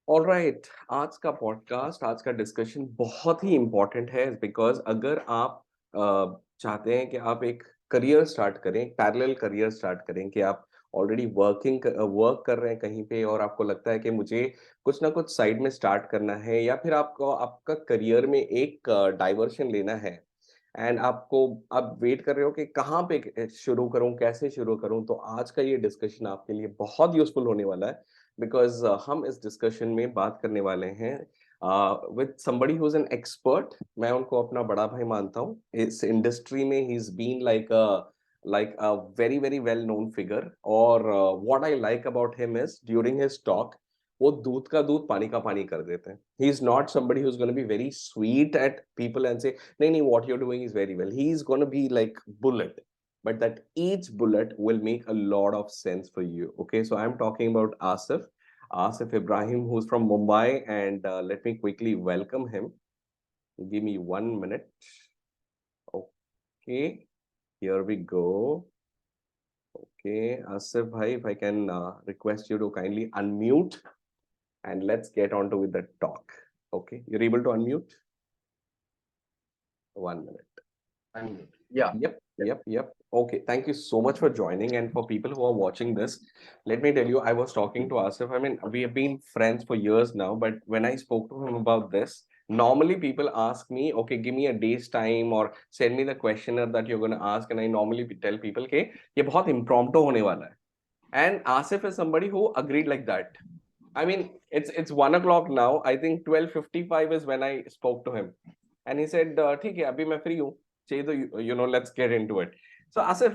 Alright, आज का podcast, आज का डिस्कशन बहुत ही इम्पोर्टेंट है बिकॉज अगर आप चाहते हैं कि आप एक करियर स्टार्ट करें, एक पैरेलल करियर स्टार्ट करें कि आप ऑलरेडी वर्क कर रहे हैं कहीं पे और आपको लगता है कि मुझे कुछ ना कुछ साइड में स्टार्ट करना है या फिर आपको आपका करियर में एक डाइवर्शन लेना है एंड आप वेट कर रहे हो कि कहाँ पे शुरू करूँ, कैसे शुरू करूँ, तो आज का ये डिस्कशन आपके लिए बहुत यूज़फुल होने वाला है बिकॉज़ हम इस डिस्कशन में बात करने वाले हैं with somebody who is an expert. मैं उनको अपना बड़ा भाई मानता हूँ। इस इंडस्ट्री में he is been like a very, very well known figure और what I like about him is during his talk वो दूध का दूध, पानी का पानी कर देते हैं। He is not somebody who is gonna be very sweet at people and से नहीं, नहीं, what you're doing is very well. He is going to be like bullet, but that each bullet will make a lot of sense for you. Okay, so I'm talking about Asif Ibrahim, who's from Mumbai, and let me quickly welcome him. Give me 1 minute. Okay, here we go. Okay, Asif bhai, if I can request you to kindly unmute and let's get on to with the talk. Okay, you're able to unmute? 1 minute. And yeah, Yep. Okay, thank you so much for joining. And for people who are watching this, let me tell you, I was talking to Asif. I mean, we have been friends for years now, but when I spoke to him about this, normally people ask me, okay, give me a day's time or send me the questionnaire that you're going to ask. And I normally tell people, okay, ये बहुत impromptu होने वाला है. And Asif is somebody who agreed like that. I mean, it's 1 o'clock now. I think 12:55 is when I spoke to him, and he said, "ठीक है, अभी मैं free हूँ. चाहिए तो let's get into it." So Asif,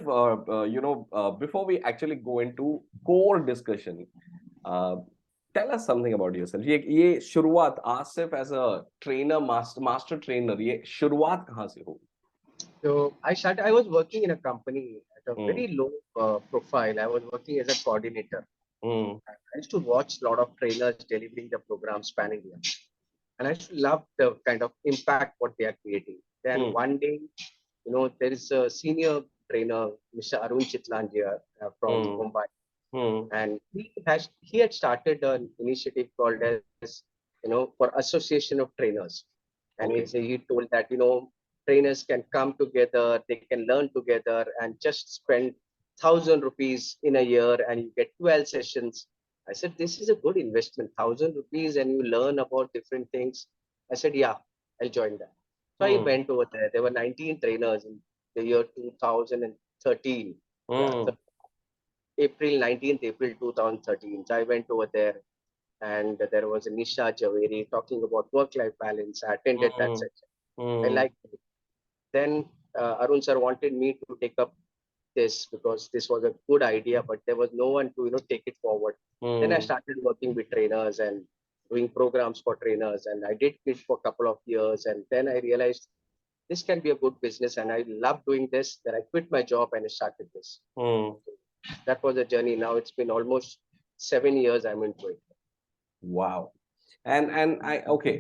before we actually go into core discussion, uh, tell us something about yourself. ये शुरुआत Asif as a trainer, master trainer, ये शुरुआत कहाँ से हुई? so I was working in a company at a Hmm. very low profile. I was working as a coordinator. Hmm. I used to watch a lot of trainers delivering the program spanning India, and I used to love the kind of impact what they are creating. Then Hmm. one day, there is a senior trainer, Mr. Arun Chitlangia from Hmm. Mumbai, Hmm. and he had started an initiative called as for Association of Trainers, and Okay. he told that trainers can come together, they can learn together and just spend 1,000 rupees in a year and you get 12 sessions. I said, this is a good investment, 1,000 rupees, and you learn about different things. I said, yeah, I'll join that. So I Hmm. went over there. There were 19 trainers in the year 2013. Yeah, Hmm. April 2013. So I went over there, and there was a Nisha Javeri talking about work-life balance. I attended that Hmm. section. I Hmm. liked it. Then Arun sir wanted me to take up this because this was a good idea, but there was no one to take it forward. Then I Hmm. started working with trainers and doing programs for trainers, and I did it for a couple of years, and then I realized this can be a good business, and I love doing this. Then I quit my job and I started this. Hmm. That was a journey. Now it's been almost 7 years I'm into it. Wow. And I okay.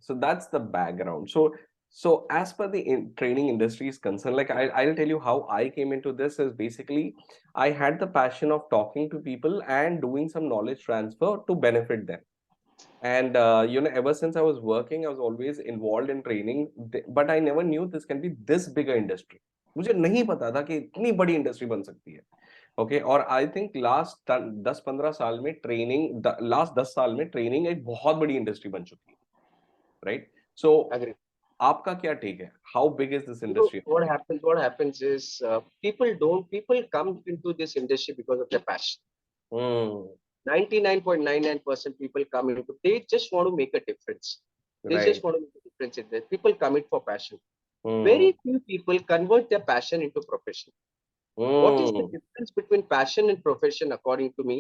So that's the background. So as per the training industry is concerned, like I'll tell you how I came into this is basically I had the passion of talking to people and doing some knowledge transfer to benefit them. And ever since I was working, I was always involved in training, but I never knew this can be this bigger industry. मुझे नहीं पता था कि इतनी बड़ी industry बन सकती है. ओके और आई थिंक लास्ट 10-15 साल में लास्ट 10 साल में ट्रेनिंग एक बहुत बड़ी इंडस्ट्री बन चुकी है, राइट? सो Agree. आपका क्या टेक है? How big is this You know industry? what happens? What happens is people come into this industry because of their passion. Hmm. 99.99% people come into, they just want to make a difference. They just right. want to make a difference in this. People commit for passion. Hmm. Very few people convert their passion into profession. What is the hmm. difference between passion and profession? According to me,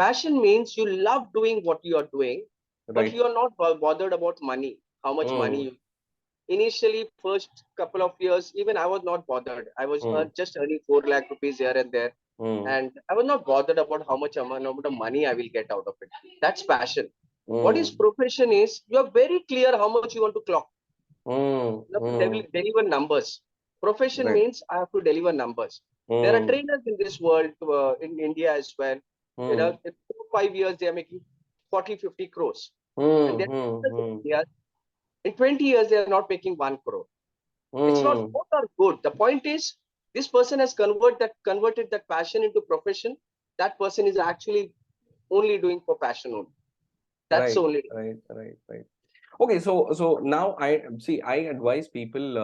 passion means you love doing what you are doing, but right. you are not bothered about money, how much money hmm. you. Initially, first couple of years, even I was not bothered. I was hmm. just earning 4 lakh rupees here and there, hmm. and I was not bothered about how much amount of money I will get out of it. That's passion. What is hmm. profession is you are very clear how much you want to clock. Hmm. You have to hmm. Right. deliver numbers. Profession means I have to deliver numbers. There are hmm. trainers in this world, in India as well. Hmm. In 4 5 years they are making 40, 50 crores. And Hmm. then Hmm. in 20 years, they are not making 1 crore. It's not Hmm. both are good. The point is, this person has converted that passion into profession. That person is actually only doing for passion only. That's Right. only. Right. Right. Right. Okay, so now I see. I advise people,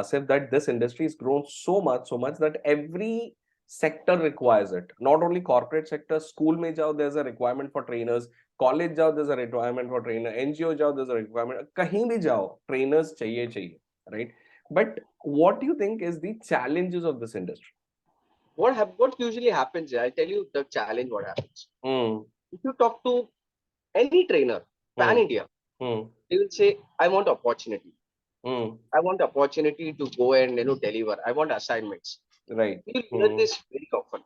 Asif, that this industry has grown so much that every sector requires it. Not only corporate sector, school mein jao, there's a requirement for trainers. College jao, there's a requirement for trainer. NGO jao, there's a requirement. Kahin bhi jao, trainers chahiye, right? But what do you think is the challenges of this industry? What usually happens? I'll tell you the challenge. What happens? Hmm. If you talk to any trainer, pan Hmm. India, Hmm. they will say, "I want opportunity. Hmm. I want opportunity to go and deliver. I want assignments." Right. You hear Hmm. this very often.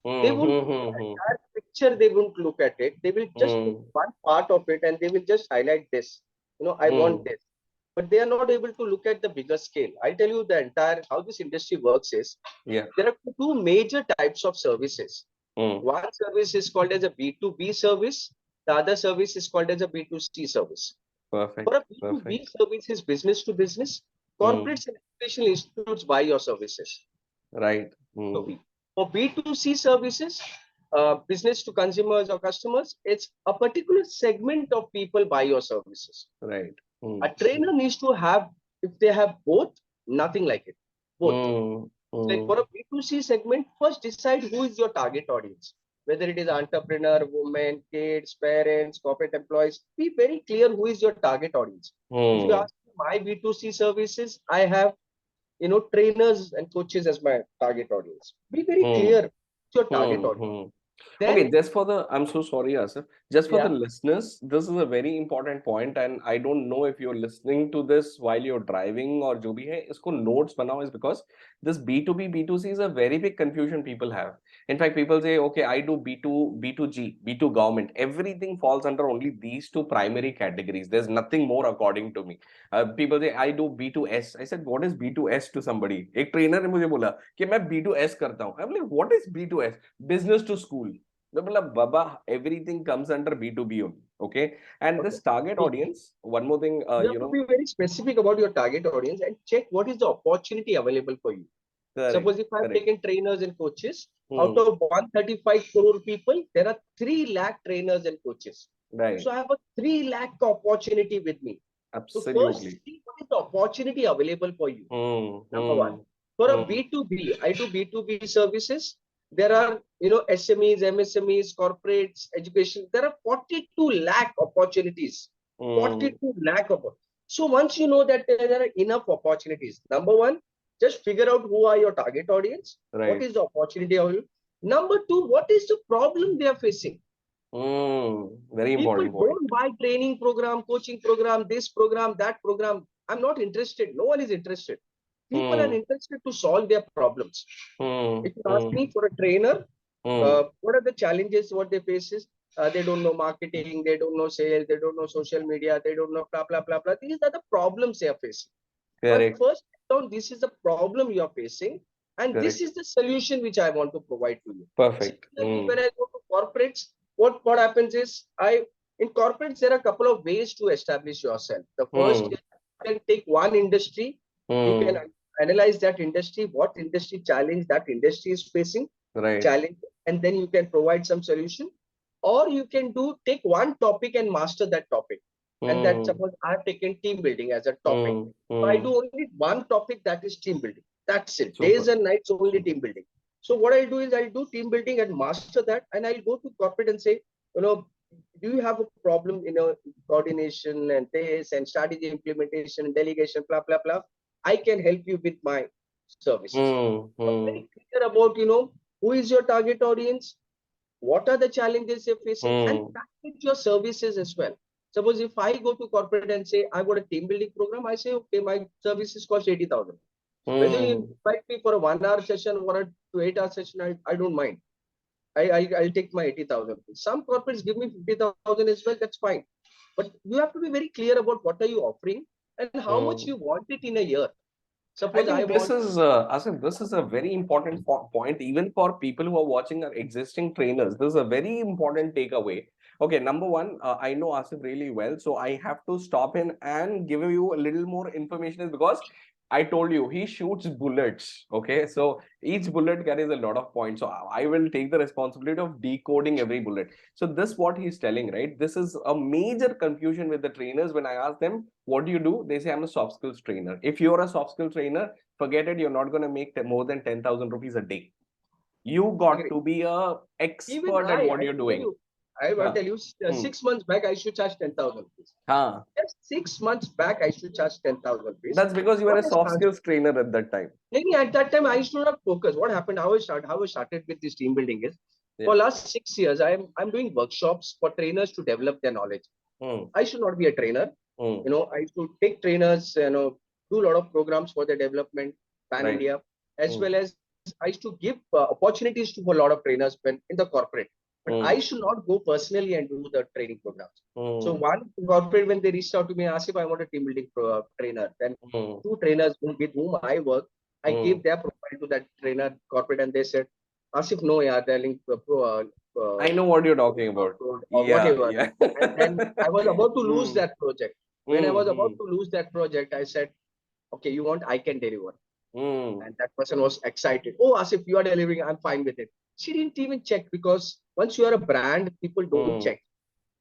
They Hmm. won't Hmm. look at Hmm. the Hmm. entire picture. They won't look at it. They will just pick Hmm. one part of it and they will just highlight this. I want Hmm. this, but they are not able to look at the bigger scale. I tell you the entire how this industry works is Yeah. there are two major types of services. Hmm. One service is called as a B2B service. The other service is called as a B2C service. For Perfect. a B2B Perfect. service is business to business. Hmm. Corporates and educational institutes buy your services. Right. So Hmm. for B2C services, business to consumers or customers, it's a particular segment of people buy your services. Right. Hmm. A trainer needs to have, if they have both, nothing like it. Both. Hmm. Like Hmm. for a B2C segment, first decide who is your target audience. Whether it is entrepreneur, women, kids, parents, corporate employees, be very clear who is your target audience. If you Hmm. ask me my B2C services, I have trainers and coaches as my target audience. Be very Hmm. clear your target Hmm. audience. Hmm. Okay, Then, just for the, I'm so sorry, Asif. Just for the yeah, listeners, this is a very important point, and I don't know if you're listening to this while you're driving or जो भी है, इसको notes बनाओ is because this B2B, B2C is a very big confusion people have. In fact, people say, okay, I do B2, B2G, B2 government. Everything falls under only these two primary categories. There's nothing more according to me. People say, I do B2S. I said, what is B2S to somebody? एक trainer ने मुझे बोला कि मैं B2S करता हूँ. I'm like, what is B2S? Business to school. मतलब Baba, everything comes under B2B only. Okay. And okay. this target audience, one more thing, You have to be very specific about your target audience and check what is the opportunity available for you. correct, Suppose if I've correct. taken trainers and coaches, out Hmm. of 135 crore people, there are 3 lakh trainers and coaches. Right. So I have a 3 lakh opportunity with me. So first, Absolutely. see what is the opportunity available for you. Hmm. Number one. Hmm. For a Hmm. B2B, I do B2B services. There are, SMEs, MSMEs, corporates, education. There are 42 lakh opportunities. Hmm. 42 lakh opportunities. So once you know that there are enough opportunities, number one, just figure out who are your target audience. What Right. is the opportunity available? Number two, what is the problem they are facing? Hmm. Very People important point. don't buy training program, coaching program, this program, that program. I'm not interested. No one is interested. People are Hmm. interested to solve their problems. Hmm. If you ask Hmm. me for a trainer, Hmm. what are the challenges? What they face is they don't know marketing, they don't know sales, they don't know social media, they don't know blah blah blah blah. These are the problems they are facing. My Correct. first down, this is the problem you are facing, and this Correct. is the solution which I want to provide to you. Perfect. Similarly, Hmm. when I go to corporates, what happens is in corporates there are a couple of ways to establish yourself. The first Hmm. is you can take one industry, you can Hmm. analyze that industry, what industry challenge that industry is facing, Right. challenge, and then you can provide some solution. Or you can take one topic and master that topic. And that Hmm. suppose I've taken team building as a topic. Hmm. So I Hmm. do only one topic, that is team building. That's it. Days Super. and nights only Super. team building. So what I'll do is I'll do team building and master that, and I'll go to corporate and say, do you have a problem, coordination and this and strategy implementation and delegation, blah blah blah. I can help you with my services. Hmm. So Hmm. very clear about who is your target audience, what are the challenges you're facing, and Hmm. package your services as well. Suppose if I go to corporate and say I got a team building program, I say okay, my services cost 80,000. Whether you Hmm. invite me for a 1 hour session or a 2 8 hour session, I don't mind. I'll take my 80,000. Some corporates give me 50,000 as well. That's fine. But you have to be very clear about what are you offering and how much Hmm. you want it in a year. I Suppose I think this want, is, Asif, this is a very important point, even for people who are watching our existing trainers. This is a very important takeaway. Okay, number one, I know Asif really well, so I have to stop in and give you a little more information is because I told you he shoots bullets. Okay, so each bullet carries a lot of points. So I will take the responsibility of decoding every bullet. So this what he's telling, right? This is a major confusion with the trainers. When I ask them, what do you do? They say, I'm a soft skills trainer. If you're a soft skills trainer, forget it. You're not going to make more than 10,000 rupees a day. You got agree. to be a Even expert at what I you're will tell doing. you, I will Huh. tell you, Hmm. 6 months back, I should charge 10,000 rupees. Huh. Just 6 months back, I should charge 10,000 rupees. That's because you were What a has soft transpired? skills trainer at that time. Maybe at that time, I used to not focus. What happened? How I started with this team building is Yeah. for last 6 years, I'm doing workshops for trainers to develop their knowledge. Hmm. I should not be a trainer. Hmm. I used to take trainers, do a lot of programs for their development, pan Right. India, as Hmm. well as I used to give opportunities to a lot of trainers when in the corporate. But Hmm. I should not go personally and do the training programs. So Hmm. one corporate, when they reached out to me, asked if I want a team building trainer. Then Hmm. two trainers with whom I work, I Hmm. gave their profile to that trainer corporate, and they said, Asif, no, yeah, they're linked I know what you're talking about. or Yeah. whatever. Yeah. And then I was about to lose Hmm. that project. When I Hmm. was about Hmm. to lose that project, I said, okay, you want, I can deliver. Hmm. And that person was excited. Oh, Asif, you are delivering, I'm fine with it. She didn't even check because once you are a brand, people don't Hmm. check.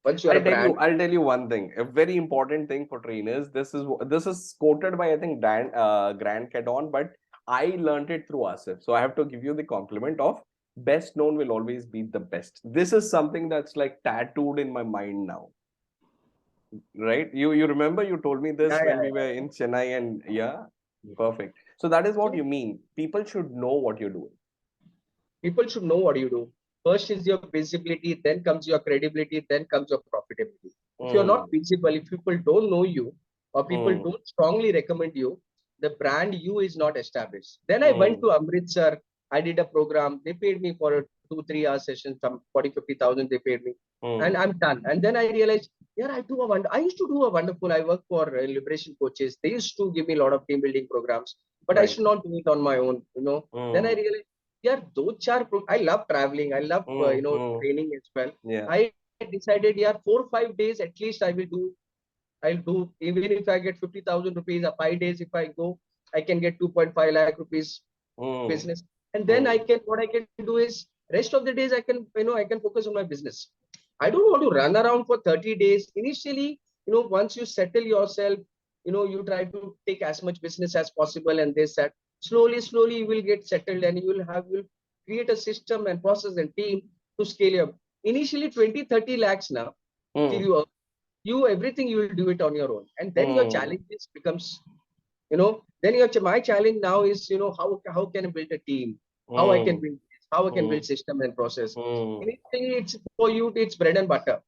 Once you are a brand, I'll tell you one thing. A very important thing for trainers. This is quoted by I think Grant Cadon, but I learned it through Asif. So I have to give you the compliment of best known will always be the best. This is something that's like tattooed in my mind now. Right? You remember you told me yeah, this yeah, when we were yeah. in Chennai and yeah, perfect. So that is what So you mean. People should know what you're doing. people should know what you do. First is your visibility, then comes your credibility, then comes your profitability. If you're not Hmm. visible, if people don't know you, or people Hmm. don't strongly recommend you, the brand you is not established. Then I went Hmm. to Amritsar. I did a program. They paid me for a 2-3 hour session, some 40-50,000 they paid me. And Hmm. I'm done. And then I realized, yeah, I used to do a wonderful, I work for liberation coaches. They used to give me a lot of team building programs, but I Right. should not do it on my own. Then I Hmm. realized, yeah, those are. I love traveling. I love Hmm. Hmm. training as well. Yeah. I decided, yeah, 4 or 5 days at least I will do. I'll do, even if I get 50,000 rupees. 5 days if I go, I can get 2.5 lakh rupees Hmm. business. And then Hmm. what I can do is rest of the days I can focus on my business. I don't want to run around for 30 days. Initially, once you settle yourself, you try to take as much business as possible, and this that slowly you will get settled, and you'll create a system and process and team to scale up. Initially 20-30 lakhs now till Hmm. you everything you will do it on your own, and then your Hmm. challenges becomes then my challenge now is how can I build a team, how I can Hmm. build this, how I can Hmm. build system and process. Hmm. Initially, it's for you, it's bread and butter,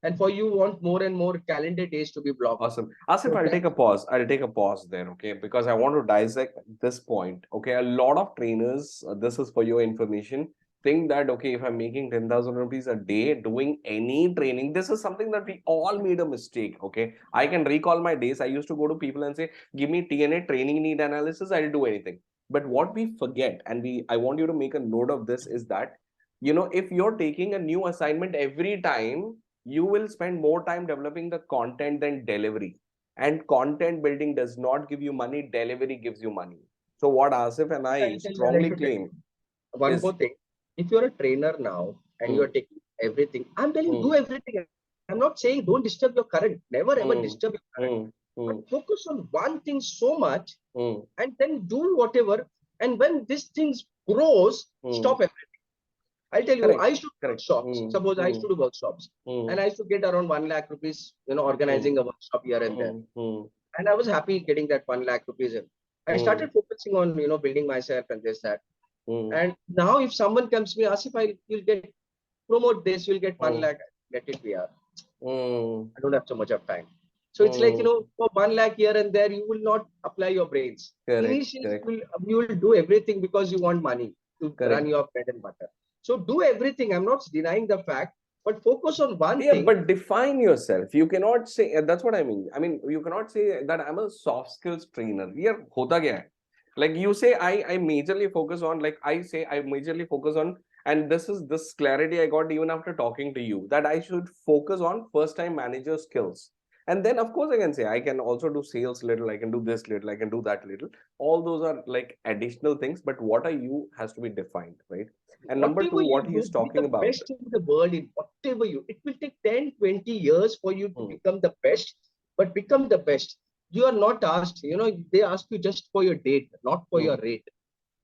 and for you want more and more calendar days to be blocked. Awesome. Asif, So I'll take that's a pause. I'll take a pause there, okay? Because I want to dissect this point. Okay, a lot of trainers, this is for your information, think that, okay, if I'm making 10,000 rupees a day doing any training, this is something that we all made a mistake, okay? I can recall my days. I used to go to people and say, give me TNA, training need analysis, I'll do anything. But what we forget, and I want you to make a note of this, is that, if you're taking a new assignment every time, you will spend more time developing the content than delivery. And content building does not give you money, delivery gives you money. So, what Asif and I I'd like strongly to tell you claim one is more thing. If you're a trainer now and hmm, you're taking everything, I'm telling you, hmm, do everything. I'm not saying don't disturb your current. Never ever hmm, disturb your current. hmm, But hmm, focus on one thing so much, hmm, and then do whatever. And when this thing grows, hmm. stop everything. I'll tell you, I Correct, used to do correct. workshops. Hmm, Suppose I used hmm, to do workshops, hmm, and I used to get around 1 lakh rupees, hmm, organizing a workshop here and there. hmm, hmm, And I was happy getting that 1 lakh rupees in. I hmm, started focusing on, building myself and this, that. hmm, And now if someone comes to me, ask if you'll get promote this, you'll get 1 hmm, lakh, get it here. hmm, I don't have so much of time. So it's like, hmm. for 1 lakh here and there, you will not apply your brains. Correct, Initially, correct, you will do everything because you want money to run correct. your bread and butter. So do everything. I'm not denying the fact, but focus on one Yeah, thing. but define yourself. You cannot say that's what I mean. I mean, you cannot say that I'm a soft skills trainer. We are hota kya hai? Like you say, I majorly focus on, like I say, I majorly focus on, and this clarity I got even after talking to you, that I should focus on first time manager skills. And then of course I can say I can also do sales little, I can do this little, I can do that little. All those are like additional things, but what are you has to be defined, right? And number two, Whatever you what do, he's be the talking about. best in the world in whatever you. It will take 10, 20 years for you to Hmm, become the best, but become the best. You are not asked, they ask you just for your date, not for hmm, your rate.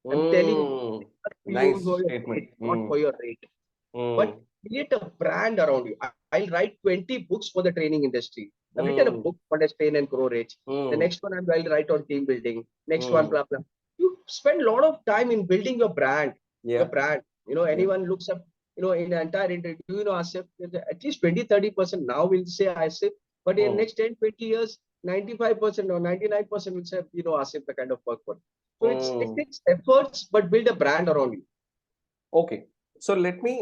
I'm telling you, hmm. they ask you Nice for your statement. date, not for your rate. But Hmm, create a brand around you. I'll write 20 books for the training industry. I've written a hmm, book on Spain and Grow Rich. The hmm, next one I'll write on team building. Next one, hmm. blah, blah. You spend a lot of time in building your brand. Your Yeah, brand. yeah. Anyone looks up, in the entire interview, Asif, at least 20-30% now will say Asif, but in Hmm, next 10-20 years, 95% or 99% will say, Asif, the kind of work for. So it hmm. takes efforts, but build a brand around you. Okay. So let me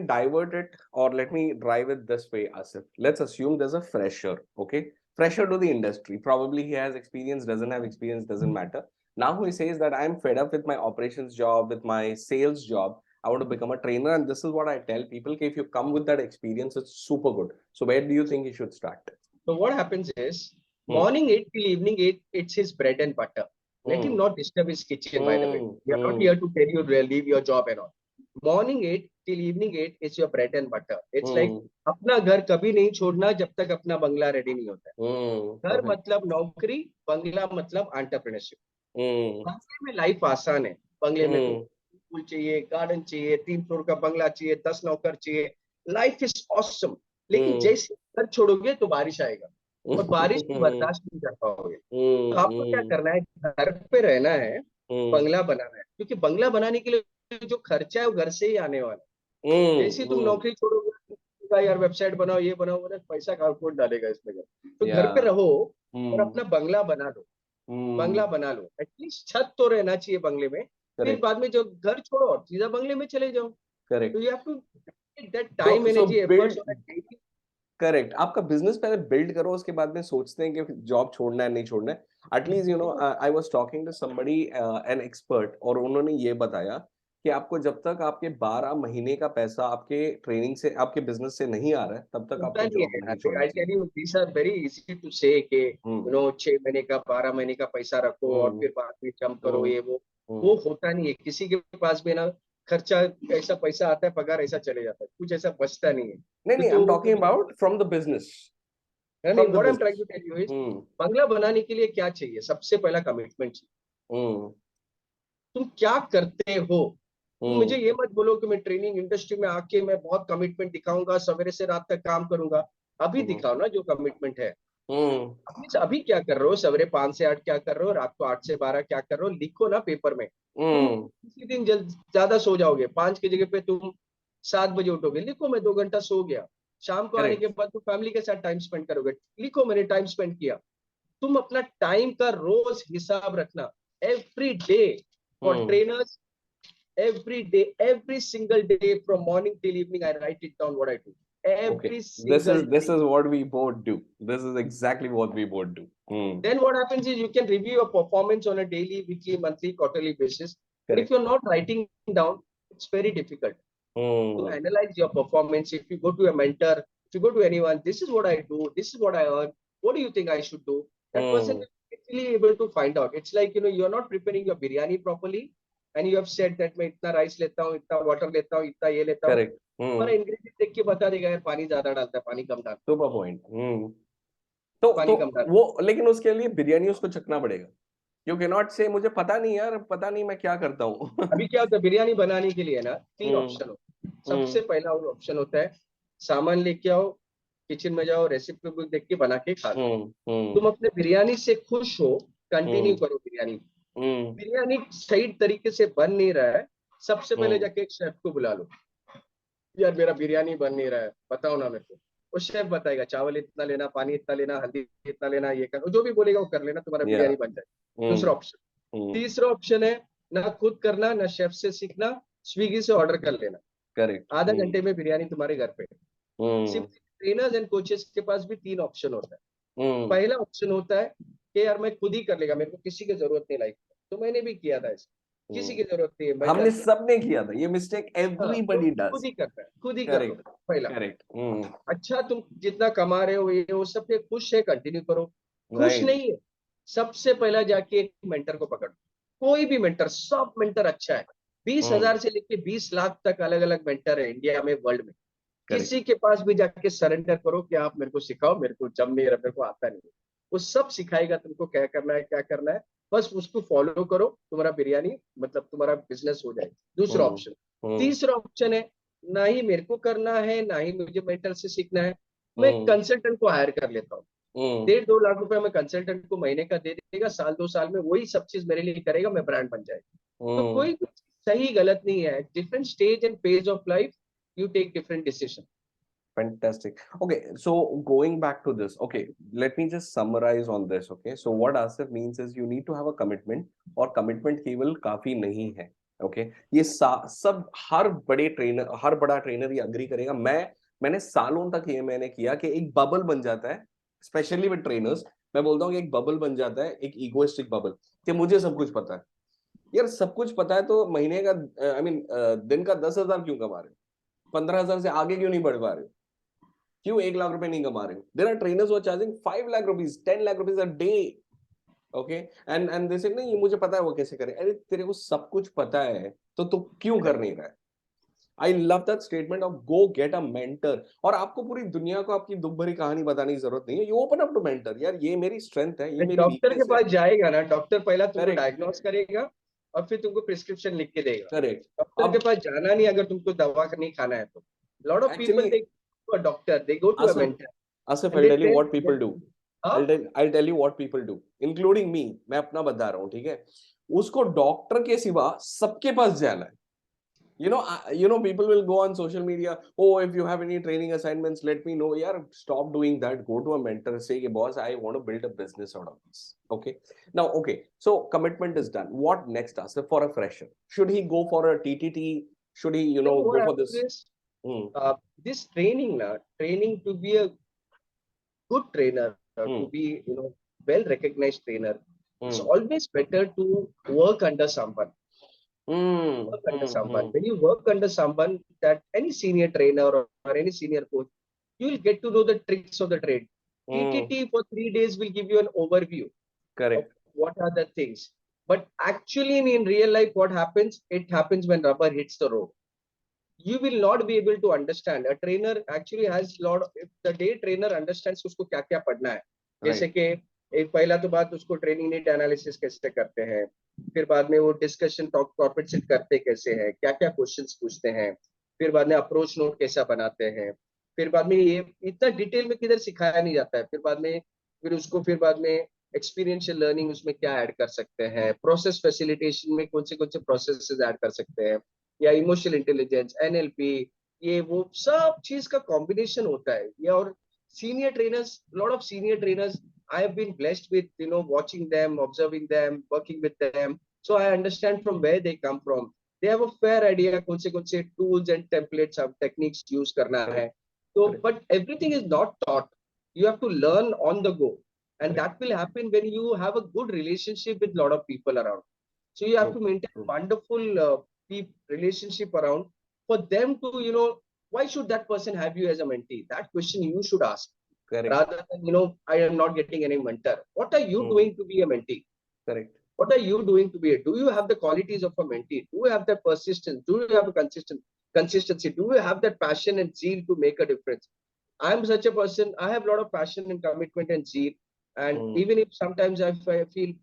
divert it, or let me drive it this way, Asif. Let's assume there's a fresher, okay? Fresher to the industry. Probably he has experience, doesn't have experience, doesn't matter. Now he says that I'm fed up with my operations job, with my sales job. I want to become a trainer, and this is what I tell people: okay, if you come with that experience, it's super good. So where do you think he should start? So what happens is Hmm, morning 8 till evening 8, it's his bread and butter. Let him hmm, not disturb his kitchen, by the way. hmm, We are not hmm, here to tell you to leave your job and all. Morning 8 till evening 8 is your bread and butter. It's like hmm, अपना घर कभी नहीं छोड़ना जब तक अपना बंगला ready नहीं होता hmm. है। घर Perfect. मतलब नौकरी, बंगला मतलब एंटरप्रेन्योरशिप। Hmm, बंगले में लाइफ आसान है। बंगले में तो hmm, पूल चाहिए, गार्डन चाहिए, 3 फ्लोर का बंगला चाहिए, 10 नौकर चाहिए। Life is awesome. लेकिन hmm. जैसे घर छोड़ोगे तो बारिश आएगा और बारिश को Hmm, बर्दाश्त नहीं कर पाओगे। तो आपको क्या hmm, करना है, घर पे रहना है, hmm. बंगला बनाना है, क्योंकि बंगला बनाने के लिए जो खर्चा है वो घर से ही आने वाला है। Mm, जैसे ही तुम mm, नौकरी छोड़ोगे, यार वेबसाइट बनाओ, ये बनाओ, पैसा कौन डालेगा इसमें। तो घर पे yeah. रहो और Mm, अपना बंगला बना लो। बंगला mm, बना लो, एटलीस्ट छत तो रहना चाहिए बंगले में। फिर correct, बाद में जब घर छोड़ो और सीधा बंगले में चले जाओ। तो correct. You have to that So, time so energy build, efforts on a daily. Correct, आपका बिजनेस पहले बिल्ड करो, उसके बाद में सोचते हैं कि जॉब छोड़ना है नहीं छोड़ना है। At least I was talking to somebody, an expert, और उन्होंने ये बताया कि आपको जब तक आपके 12 महीने का पैसा आपके ट्रेनिंग से, आपके बिजनेस से नहीं आ रहा है, तब तक होता आपको नहीं जॉब है। नहीं छोड़ना आई चाहिए। Tell you these are very easy to say कि हम्म, 6 महीने का, 12 महीने का पैसा रखो और हम्म, फिर बाद में जम करो, हम्म, ये वो हम्म। होता नहीं है। किसी के पास भी ना खर्चा, ऐसा पैसा आता है, पगार ऐसा चले जाता है, कुछ ऐसा बचता नहीं है। नहीं नहीं, आई एम तो talking about from the business, नहीं, from the what I am trying business. To tell you is, hmm, बंगला बनाने के लिए क्या चाहिए? सबसे पहला कमिटमेंट चाहिए। हम्म, तुम क्या करते हो? तुम मुझे हम्म, ये मत बोलो कि मैं ट्रेनिंग इंडस्ट्री में आके मैं बहुत कमिटमेंट दिखाऊंगा, सवेरे से रात तक काम करूंगा। अभी हम्म, दिखाओ ना जो कमिटमेंट है। हम्म, अभी क्या कर रहे हो? सवेरे 5 से 8 क्या कर रहे हो? रात को 8 से 12 क्या कर रहे हो? लिखो ना पेपर में। तुम हम्म, किसी दिन ज्यादा सो जाओगे, 5 की जगह पे तुम 7 बजे उठोगे, लिखो मैं 2 घंटा सो गया। शाम को आने के करेक्ट। बाद तुम फैमिली के साथ टाइम स्पेंड करोगे, लिखो मैंने टाइम स्पेंड किया। तुम अपना टाइम का रोज हिसाब रखना। Every day for hmm. Trainers, every day, every single day from morning till evening, I write it down what I do. Okay. Every This single is this day. is what we both do. This is exactly what we both do. Hmm. Then what happens is you can review your performance on a daily, weekly, monthly, quarterly basis. But if Correct. you're not writing down, it's very difficult to Hmm. analyze your performance. If you go to a mentor, if you go to anyone, this is what I do, this is what I earn. What do you think I should do? That person Hmm. is actually able to find out. It's like, you're not preparing your biryani properly, and you have said that मैं इतना rice लेता हूँ, इतना water लेता हूँ, इतना ये लेता हूँ। Correct. हमारा Hmm. इंग्रेडिएंट देख के बता देगा यार, पानी ज्यादा डालता है, पानी कम डालता Super point. Hmm. तो पानी कम डालता वो, लेकिन उसके लिए बिरयानी उसको चखना पड़ेगा। यू कैन नॉट से मुझे पता नहीं यार, पता नहीं मैं क्या करता हूँ। अभी क्या होता है, बिरयानी बनाने के लिए ना 3 ऑप्शन हम्म, होता है। हम्म, सबसे पहला ऑप्शन होता है, सामान लेके आओ, किचन में जाओ, रेसिपी बुक देख के बना के खा लो। हम्म, हम्म, तुम अपने बिरयानी से खुश हो, कंटिन्यू हम्म, करो बिरयानी। हम्म। बिरयानी सही तरीके से बन नहीं रहा है, सबसे पहले हम्म। जाके एक शेफ को बुला लो। यार मेरा बिरयानी बन नहीं रहा है, बताओ ना मेरे को। वो शेफ बताएगा, चावल इतना लेना, पानी इतना लेना, हल्दी इतना लेना, ये कर, जो भी बोलेगा वो कर लेना, तुम्हारा या। बिरयानी बन जाए। दूसरा हम्म, ऑप्शन। हम्म। तीसरा ऑप्शन है, ना खुद करना, ना शेफ से सीखना, स्विगी से ऑर्डर कर लेना। करेक्ट। आधा हम्म, घंटे में बिरयानी तुम्हारे घर पे। हम्म, सिर्फ ट्रेनर्स एंड कोचेस के पास भी 3 ऑप्शन होता है। हम्म, पहला ऑप्शन होता है कि यार मैं खुद ही कर लेगा, मेरे को किसी की जरूरत नहीं लाइफ। तो मैंने भी किया था इसे, किसी की जरूरत नहीं है हमने मेंटर की। सबने किया था ये मिस्टेक, हाँ, तो एवरीबॉडी खुद डज। ही करना है, खुद ही कर लो करेक्ट, पहला। करेक्ट। अच्छा तुम जितना कमा रहे हो ये वो सब पे खुश है, कंटिन्यू करो। खुश राइट। नहीं है, सबसे पहला जाके एक मेंटर को पकड़ो। कोई भी मेंटर, सब मेंटर अच्छा है। 20,000 से लेके 20 लाख तक अलग अलग मेंटर है इंडिया में, वर्ल्ड में। करेक्ट। किसी के पास भी जाके सरेंडर करो कि आप मेरे को सिखाओ, मेरे को जब मेरे को आता नहीं है। वो सब सिखाएगा तुमको क्या करना है, क्या करना है। बस उसको फॉलो करो, तुम्हारा बिरयानी मतलब तुम्हारा बिजनेस हो जाएगा। दूसरा हम्म। ऑप्शन। हम्म। तीसरा ऑप्शन है, ना ही मेरे को करना है ना ही मुझे मेंटर से सीखना है, मैं हम्म। कंसल्टेंट को हायर कर लेता हूँ। हम्म। 1.5-2 लाख रुपए में कंसल्टेंट को महीने का दे देगा, साल 2 साल में वही सब चीज मेरे लिए करेगा, मैं ब्रांड बन जाएगा। तो हम्म। कोई भी सही गलत नहीं है, different stage and phase of life you take different decision. Fantastic. Okay, so going back to this, okay, let me just summarize on this. Okay, so what Asif means is you need to have a commitment, और commitment केवल काफी नहीं है. Okay, ये सब हर बड़े trainer, हर बड़ा trainer ये अग्री करेगा. मैंने सालों तक ये मैंने किया कि एक बबल बन जाता है, स्पेशली विद ट्रेनर्स. मैं बोलता हूँ कि एक बबल बन जाता है, एक इगोइस्टिक बबल, कि मुझे सब कुछ पता है. यार सब कुछ पता है तो महीने का आई मीन दिन का 10,000 क्यों कमा रहे हो? 15,000 से आगे क्यों नहीं बढ़ पा रहे हो? क्यों 1 लाख रुपए नहीं कमा रहे हो? There are trainers who are charging 5 lakh rupees, 10 lakh rupees a day. Okay, and they say नहीं ये मुझे पता है वो कैसे करे. अरे तेरे को सब कुछ पता है तो तू क्यों कर नहीं रहा है? I love that statement of go get a mentor. और आपको पूरी दुनिया को आपकी दुख भरी कहानी बताने की जरूरत नहीं है. You open up to mentor. यार ये मेरी स्ट्रेंथ है, ये मेरी डॉक्टर के वीकनेस है. पास जाएगा ना, डॉक्टर पहला तुमको करेक्ट, डायग्नोस करेगा और फिर तुमको प्रिस्क्रिप्शन लिख के देगा। करेक्ट. डॉक्टर के अब पास जाना नहीं अगर तुमको दवा नहीं खाना है तो। Lot of people actually take to a doctor, they go to a Asif, mentor Asif and I they tell you tell what people do. हाँ। I'll tell you what people do, including me. मैं अपना बता रहा हूँ, ठीक है. उसको डॉक्टर के सिवा सबके पास जाना है. People will go on social media. Oh, if you have any training assignments, let me know. Yaar, stop doing that. Go to a mentor. Say, boss, I want to build a business out of this. Okay. Now, okay. So commitment is done. What next, Asif, for a fresher? Should he go for a TTT? Should he, What go for happens this? is Hmm. this training now, training to be a good trainer, to Hmm. be well recognized trainer, it's Hmm. always better to work under someone. Hmm. Work under Hmm. someone. Hmm. When you work under someone, that any senior trainer or any senior coach, you will get to know the tricks of the trade. Hmm. TTT for 3 days will give you an overview of Correct. what are the things. But actually, in real life, what happens? It happens when rubber hits the road. You will not be able to understand. A trainer actually has lot of, if the day trainer understands उसको क्या क्या पढ़ना है. जैसे Right. कि एक पहला तो बात उसको ट्रेनिंग नीड एनालिसिस कैसे करते हैं, फिर बाद में वो डिस्कशन टॉक कॉर्पोरेट सेट करते कैसे हैं, क्या क्या क्वेश्चंस पूछते हैं, फिर बाद में अप्रोच नोट कैसा बनाते हैं, फिर बाद में ये इतना डिटेल में किधर सिखाया नहीं जाता है. फिर बाद में फिर बाद में एक्सपीरियंशियल लर्निंग उसमें क्या ऐड कर सकते हैं, प्रोसेस फैसिलिटेशन में कौन से प्रोसेस ऐड कर सकते हैं, या इमोशनल इंटेलिजेंस, एनएलपी, ये वो सब चीज का कॉम्बिनेशन होता है. या और senior trainers, lot of senior trainers I have been blessed with watching them, observing them, working with them, so I understand from where they come from. They have a fair idea कौन से tools and templates और techniques use करना है. Correct. So Correct. but everything is not taught. You have to learn on the go, and Correct. that will happen when you have a good relationship with lot of people around. So you have to True. maintain True. wonderful relationship around for them to, why should that person have you as a mentee? That question you should ask Correct. rather than, I am not getting any mentor. What are you Hmm. doing to be a mentee? Correct. What are you doing to be a? Do you have the qualities of a mentee? Do you have the persistence? Do you have a consistency? Do you have that passion and zeal to make a difference? I'm such a person. I have a lot of passion and commitment and zeal. And Hmm. even if sometimes I feel,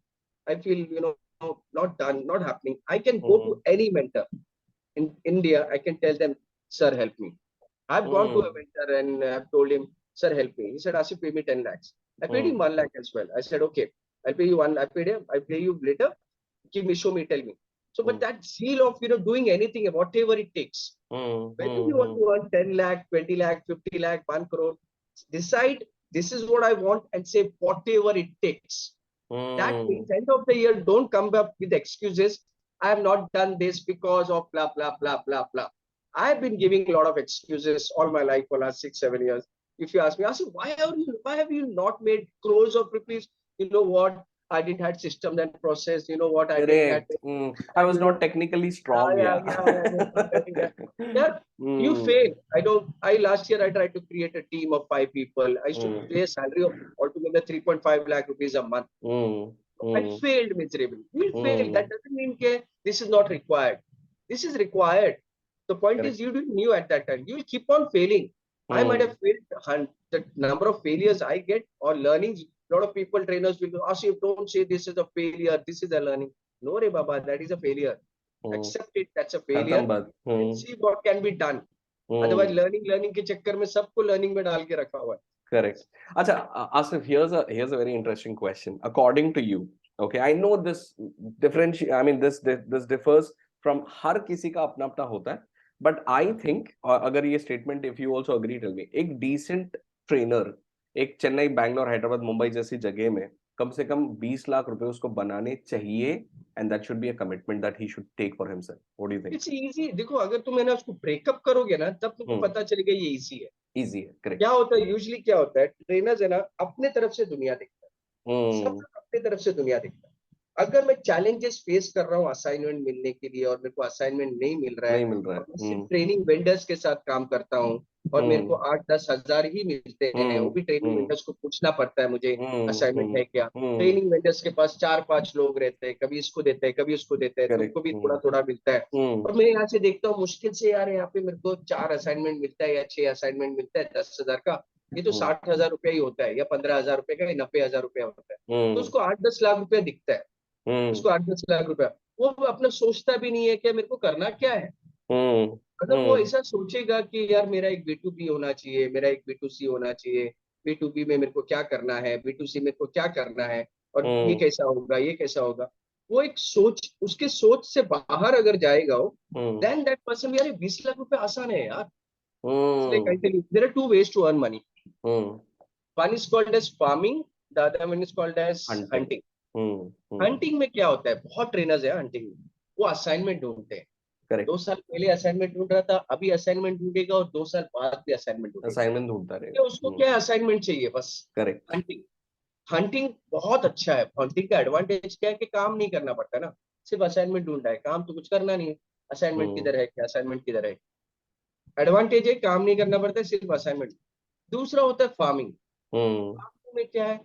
not done, not happening, I can go Hmm. to any mentor in India. I can tell them, sir, help me. I've gone to a Hmm. mentor and I've told him, sir, help me. He said, Asif, pay me 10 lakhs. I paid him Hmm. 1 lakh as well. I said, okay, I'll pay you one. I paid him. I'll pay you later. Give me, show me, tell me. So, but Hmm. that zeal of, doing anything, whatever it takes, Hmm. whether Hmm. you want Hmm. to earn 10 lakh, 20 lakh, 50 lakh, 1 crore, decide this is what I want and say whatever it takes. That Hmm. means end of the year, don't come up with excuses. I have not done this because of blah, blah, blah, blah, blah. I've been giving a lot of excuses all my life for last 6, 7 years. If you ask me, why have you not made crores of rupees? You know what? I didn't had systems and process. You know what? I didn't had, Correct. I was you know, not technically strong. yeah, Yeah. yeah, yeah, yeah. Yeah, you Mm, fail. I last year I tried to create a team of 5 people. I used to mm, pay a salary of altogether 3.5 lakh rupees a month. mm, I mm, failed miserably. We failed. That mm. doesn't mean that this is not required. This is required. The point is, Correct. you didn't knew at that time. You will keep on failing. I might Mm, have failed. The number of failures I get or learnings. A lot of people, trainers will go, Asif, don't say this is a failure. This is a learning. No, re Baba, that is a failure. mm. Accept it. That's a खत्म failure. बात. And see what can be done. Otherwise, Mm. learning के चक्कर में सबको learning में डाल के रखा हुआ है. Correct. Acha, Asif, here's a very interesting question. According to you, okay, I know this differentiate. I mean, this differs from हर किसी का अपना अपना होता है. But I think, अगर ये statement, if you also agree, tell me, एक decent trainer, एक चेन्नई, बैंगलोर, हैदराबाद, मुंबई जैसी जगह में कम से कम 20 लाख रुपए उसको बनाने चाहिए, and that should be a commitment that he should take for himself. What do you think? It's easy. देखो, अगर तुम है ना उसको ब्रेकअप करोगे ना, तब तुमको पता चलेगा ये इजी है. Easy है, correct. क्या होता है यूजुअली, क्या होता है, ट्रेनर्स है ना अपने तरफ से दुनिया देखता है. सब हम्म. लोग अपने तरफ से दुनिया देखता है. अगर मैं चैलेंजेस फेस कर रहा हूँ असाइनमेंट मिलने के लिए और मेरे को असाइनमेंट नहीं मिल रहा नहीं है, मिल रहा है. और मैं सिर्फ ट्रेनिंग वेंडर्स के साथ काम करता हूँ और मेरे को हम्म. 8-10 हजार ही मिलते हैं, वो हम्म. भी ट्रेनिंग हम्म. वेंडर्स को पूछना पड़ता है मुझे असाइनमेंट है क्या. हम्म. ट्रेनिंग वेंडर्स के पास 4-5 लोग रहते हैं, कभी इसको देते हैं कभी उसको देते हैं, तुमको करेक्ट. भी थोड़ा थोड़ा मिलता है. और मैं यहाँ से देखता हूँ मुश्किल से यार यहाँ पे मेरे को 4 असाइनमेंट मिलता है या 6 असाइनमेंट मिलता है 10 हजार का. ये तो 60 हजार रुपया ही होता है या 15 हजार रुपये का या 90 हजार रुपया होता है. तो उसको 8-10 लाख रुपया दिखता है. उसको 8-10 लाख रुपया, वो अपना सोचता भी नहीं है कि मेरे को करना क्या है. अगर वो ऐसा सोचेगा कि यार मेरा एक B2B होना चाहिए, मेरा एक B2C होना चाहिए, B2B में मेरे को क्या करना है, B2C में को क्या करना है, और ये कैसा होगा ये कैसा होगा, वो एक सोच, उसके सोच से बाहर अगर जाएगा वो, देन दैट पर्सन, यार 20 लाख रुपए आसान है यार. Like I tell you, there are two ways to earn money. One is called as farming, the other one is called as hunting. Hunting में क्या होता है, बहुत ट्रेनर्स है हंटिंग में, वो असाइनमेंट ढूंढते हैं. करेक्ट. 2 साल पहले असाइनमेंट ढूंढ रहा था, अभी असाइनमेंट ढूंढेगा और 2 साल बाद भी असाइनमेंट ढूंढेगा. असाइनमेंट ढूंढता तो रहेगा. उसको क्या असाइनमेंट चाहिए बस. करेक्ट. हंटिंग, हंटिंग बहुत अच्छा है. हंटिंग का एडवांटेज क्या है कि काम नहीं करना पड़ता ना, सिर्फ असाइनमेंट ढूंढना है, काम तो कुछ करना नहीं है. असाइनमेंट किधर है, क्या असाइनमेंट किधर है. एडवांटेज है, काम नहीं करना पड़ता है, सिर्फ असाइनमेंट. दूसरा होता है फार्मिंग. फार्मिंग में क्या है,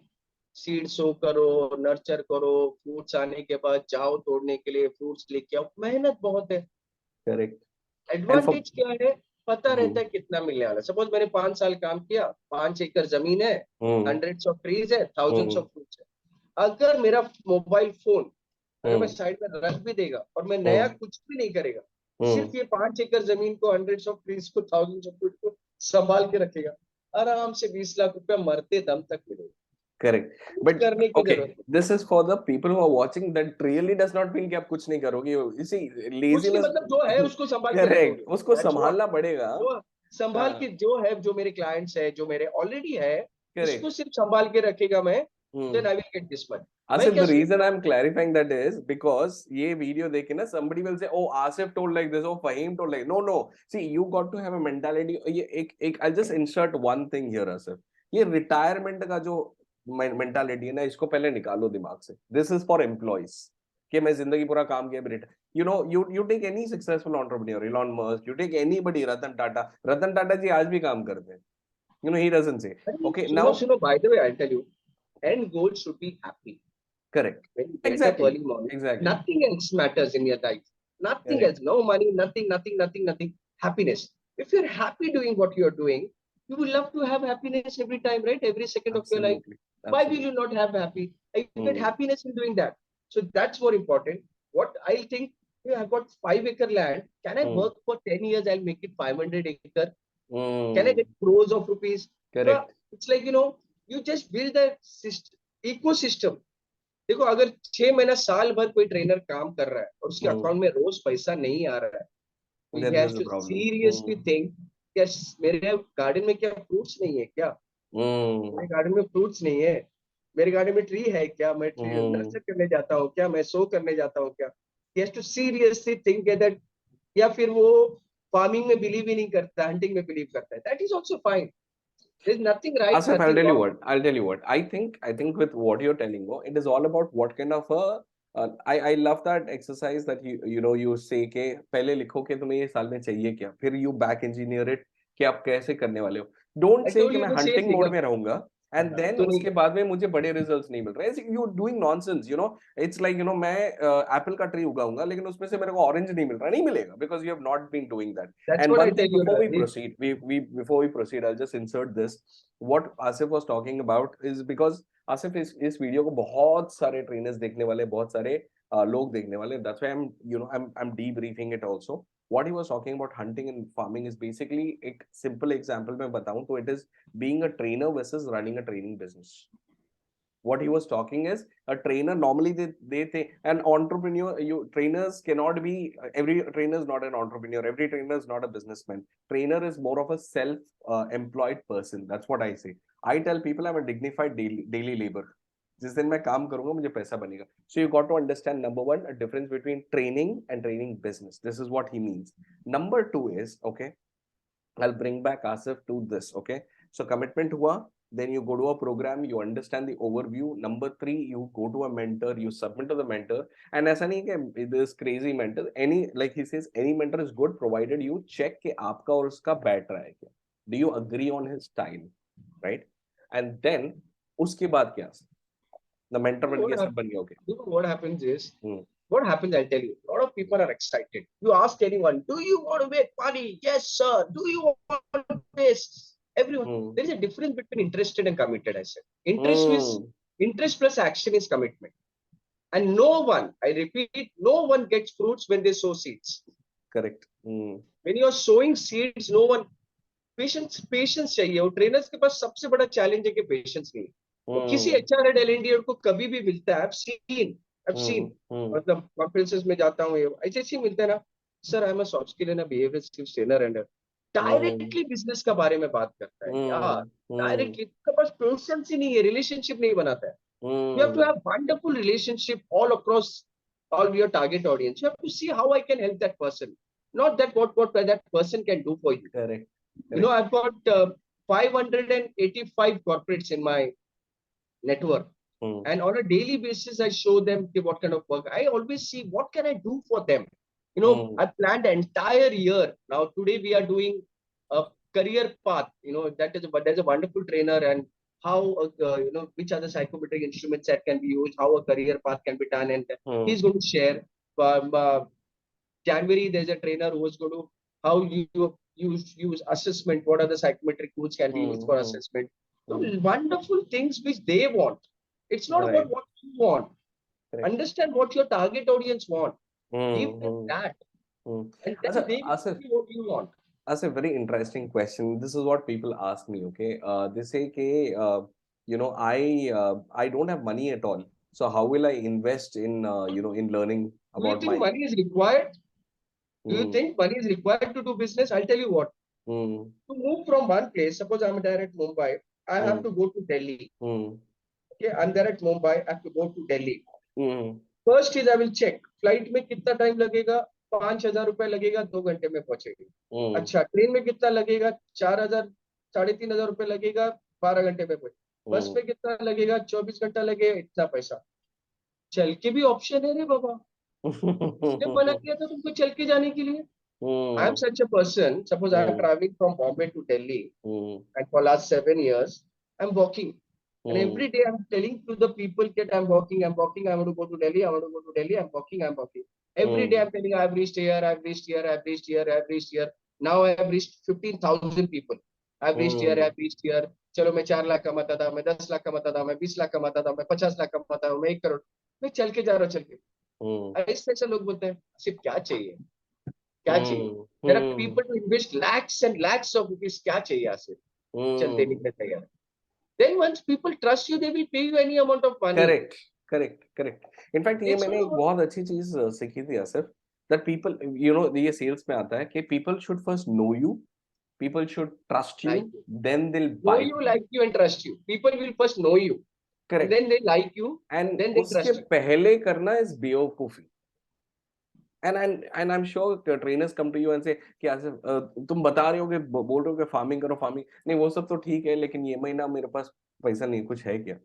सीड सो करो, नर्चर करो, फ्रूट्स आने के बाद जाओ तोड़ने के लिए, फ्रूट्स लेके आओ, मेहनत बहुत है. करेक्ट. And for. एडवांटेज क्या है, पता रहता है कितना मिलने वाला. सपोज मैंने 5 साल काम किया, 5 एकड़ जमीन है, हंड्रेड्स ऑफ ट्रीज है, थाउजेंड्स ऑफ फ्रूट्स है. अगर मेरा मोबाइल फोन अगर मैं साइड में रख भी देगा और मैं नया कुछ भी नहीं करेगा, सिर्फ ये 5 एकड़ जमीन को, हंड्रेड्स ऑफ ट्रीज को, थाउजेंड्स ऑफ फ्रूट को संभाल के रखेगा, आराम से 20 लाख रुपया मरते दम तक मिलेगा. Correct. But करने की okay, जरूरत नहीं. this is for the people who are watching. That really does not mean कि आप कुछ नहीं करोगे. You see, कुछ नहीं laziness. मतलब जो है उसको संभाल के Correct. रखोगे. उसको That's what. संभालना पड़ेगा. जो संभाल के, जो है, जो मेरे क्लाइंट्स है, जो मेरे ऑलरेडी है, Correct. इसको सिर्फ संभाल के रखेगा मैं, then I will get this money. मैं Asif, क्या the reason I'm clarifying that is because ये video देखे ना, somebody will say, oh, Asif told like this, oh, Faheem told like, no, no. See, you got to have a mentality. ये एक I'll just insert one thing here, Asif. ये retirement का जो mentality है ना, इसको पहले निकालो दिमाग से. दिस इज फॉर एम्प्लॉइज कि मैं जिंदगी पूरा काम किया retire. You take any successful entrepreneur, Elon Musk, you take anybody, Ratan Tata ji आज भी काम करते हैं. ही डजंट से ओके सुनो नाउ. सुनो, by the way, I'll tell you, end goal should be happy. Correct. When you get up exactly. early morning, exactly. nothing else matters in your life. Nothing else, no money, nothing. Happiness. If you're happy doing what you're doing, you will love to have happiness every time, right? Every second of your life. Why will you not have happy? You get happiness in doing that. So that's more important. What I think, I've got 5 acre land. Can I work for 10 years? I'll make it 500 acre. Can I get crores of rupees? Correct. So it's like, you just build a ecosystem. देखो, अगर 6 महीना साल भर कोई trainer काम कर रहा है और उसके अकाउंट में रोज पैसा नहीं आ रहा है, तो he has to seriously think, yes, मेरे गार्डन में क्या फ्रूट्स नहीं है क्या? मेरे गार्डन में फ्रूट्स नहीं है, मेरे गार्डन में ट्री है क्या? मैं ट्री नर्चर करने जाता हूँ क्या? मैं सो करने जाता हूँ क्या? He has to seriously think that. या फिर वो फार्मिंग में बिलीव ही नहीं करता, हंटिंग में बिलीव करता है, that is also fine. There's nothing right, Asif, nothing wrong. I'll tell you what. I think with what you're telling me, it is all about what kind of a. I love that exercise that you say कि पहले लिखो कि तुम्हें ये साल में चाहिए क्या, फिर you back engineer it कि आप कैसे करने वाले हो. Don't I say told कि you मैं the same hunting thing. mode में रहूंगा and then तो नहीं उसके बाद में मुझे बड़े results नहीं मिल रहे. You're doing nonsense, It's like मैं apple का tree उगाऊंगा लेकिन उसमें से मेरे को orange नहीं मिल रहा, नहीं मिलेगा because you have not been doing that. That's And what I one tell thing you. before we proceed, before we proceed, I'll just insert this. What Asif was talking about is because Asif इस video को बहुत सारे trainers देखने वाले, बहुत सारे लोग देखने वाले. That's why I'm debriefing it also. What he was talking about hunting and farming is basically एक simple example मैं बताऊं तो it is being a trainer versus running a training business. What he was talking is a trainer normally they think an entrepreneur, trainers cannot be, every trainer is not an entrepreneur, every trainer is not a businessman. Trainer is more of a self employed person. That's what I say. I tell people I'm a dignified daily labor. जिस दिन मैं काम करूंगा मुझे पैसा बनेगा. So you got to understand, number one, a difference between training and training business. This is what he means. Number two is, okay, I'll bring back Asif to this. Okay, so commitment hua, then you go to a program, you understand the overview. Number three, you go to a mentor, you submit to the mentor. And ऐसा नहीं कि this crazy mentor, any, like he says, any mentor is good provided you check कि आपका और उसका बैठ रहा है क्या. Do you agree on his style, right? And then उसके बाद क्या, the mentor बन गया, सब बन गया. Okay. What happens is, what happens, I'll tell you. A lot of people are excited. You ask anyone, do you want to make money? Yes, sir. Do you want this? Everyone. There is a difference between interested and committed, I said. Interest plus action is commitment. And no one, I repeat, no one gets fruits when they sow seeds. Correct. When you're sowing seeds, no one, patience चाहिए. और trainers के पास सबसे बड़ा challenge है कि patience नहीं. वो किसी एचआर एड एलएनडी को कभी भी मिलता है. I've seen मतलब कॉन्फ्रेंसेस में जाता हूँ, ऐसे ही मिलता है ना, sir I am a soft skill and a behaviour skills trainer and directly business का बारे में बात करता है यार. डायरेक्टली उसके पास पेशेंस ही नहीं है, रिलेशनशिप नहीं बनाता है. You have to have wonderful relationship all across all your target audience. You have to see how I can help that person, not that what that person can do for you. Correct. I've got 585 corporates in my network. And on a daily basis, I show them what kind of work. I always see what can I do for them. I planned an entire year. Now, today we are doing a career path. There's a wonderful trainer and how, which are the psychometric instruments that can be used, how a career path can be done. And he's going to share. January, there's a trainer who is going to, how you use assessment, what are the psychometric tools can be used for assessment. So wonderful things which they want. It's not about what you want. Correct. Understand what your target audience want. Give them that. And then they will see what you want. That's a very interesting question. This is what people ask me. Okay, they say, I don't have money at all. So how will I invest in in learning about Do you think money is required? Do you think money is required to do business? I'll tell you what. To move from one place, suppose I'm there at Mumbai, I have to go to Delhi. Okay, I'm there at Mumbai, I have to go to Delhi. First is I will check flight में कितना time लगेगा. 5,000 रुपए लगेगा, 2 घंटे में पहुंचेगी. अच्छा, train में कितना लगेगा? 4,000 3,500 रुपए लगेगा, 12 घंटे में पहुंचेगी. बस में कितना लगेगा? 24 घंटा लगेगा, इतना पैसा. चल के भी ऑप्शन है रे बाबा. जब मना किया था तुमको चल के जाने के लिए. I am such a person. Suppose I am traveling from Bombay to Delhi, and for last 7 years, I'm walking. And every day I'm telling to the people that I'm walking, I want to go to Delhi, I'm walking. Every day I'm telling I've reached here. Now I have reached 15,000 people. I've reached here. चलो मैं 4 लाख कमाता था, मैं 10 लाख कमाता था, मैं 20 लाख कमाता था, मैं 50 लाख कमाता हूँ, मैं 1 करोड़. मैं चल के जा रहा हूँ, चल के. ऐसे लोग बोलते हैं सिर्फ क्या चाहिए. There are people to invest lakhs and lakhs of rupees. क्या चाहिए आसिफ? चलते निकले तैयार. Then once people trust you, they will pay you any amount of money. Correct. In fact, ये मैंने एक बहुत अच्छी चीज सीखी थी आसिफ. That people, ये sales में आता है कि people should first know you, people should trust you, then they'll buy. Know you, like you, and trust you. People will first know you. Correct. And then they like you, and then they trust you. उसके पहले करना is बेवकूफी. And I'm sure the trainers come to you and say कि आसिफ तुम बता रहे हो कि बोल रहे हो कि फार्मिंग करो, फार्मिंग नहीं, वो सब तो ठीक है, लेकिन ये महीना मेरे पास पैसा नहीं, कुछ है क्या?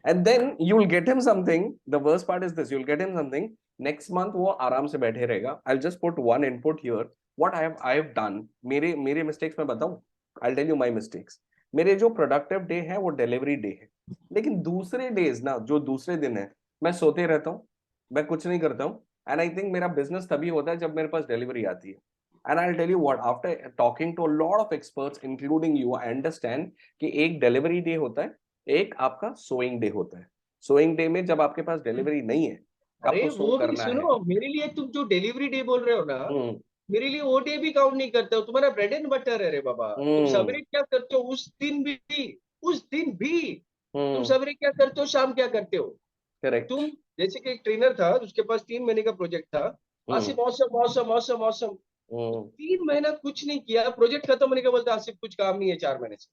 And then you'll get him something. The worst part is this: you'll get him something. Next month वो आराम से बैठे रहेगा. I'll just put one input here. What I have done. मेरे मेरे mistakes मैं बताऊं? I'll tell you my mistakes. मेरे जो productive day है वो delivery day है. लेकिन दूसरे days ना, जो दूसरे दिन है, मैं सोते रहता हूँ, मैं कुछ नहीं करता हूँ. And I think मेरा business तभी होता है जब मेरे पास delivery आती है. And I'll tell you what, after talking to a lot of experts, including you, I understand कि एक delivery day होता है, एक आपका सोइंग डे होता है. सोइंग डे में जब आपके पास डिलीवरी नहीं है, अरे आपको सो वो भी करना है. सुनो, मेरे लिए तुम जो डिलीवरी डे बोल रहे हो ना, हम्म. मेरे लिए वो डे भी काउंट नहीं करते हो। तुम्हारा ब्रेड एंड बटर है रे बाबा। तुम हम्म. सवेरे क्या करते हो उस दिन भी, उस दिन भी तुम हम्म. सवेरे क्या करते हो, शाम क्या करते हो करेक्ट. तुम? जैसे कि एक ट्रेनर था, उसके पास 3 महीने का प्रोजेक्ट था। हम्म. आसिफ मौसम मौसम मौसम मौसम, हम्म. 3 महीना कुछ नहीं किया, प्रोजेक्ट खत्म होने के बोलता आसिफ कुछ काम नहीं है 4 महीने से।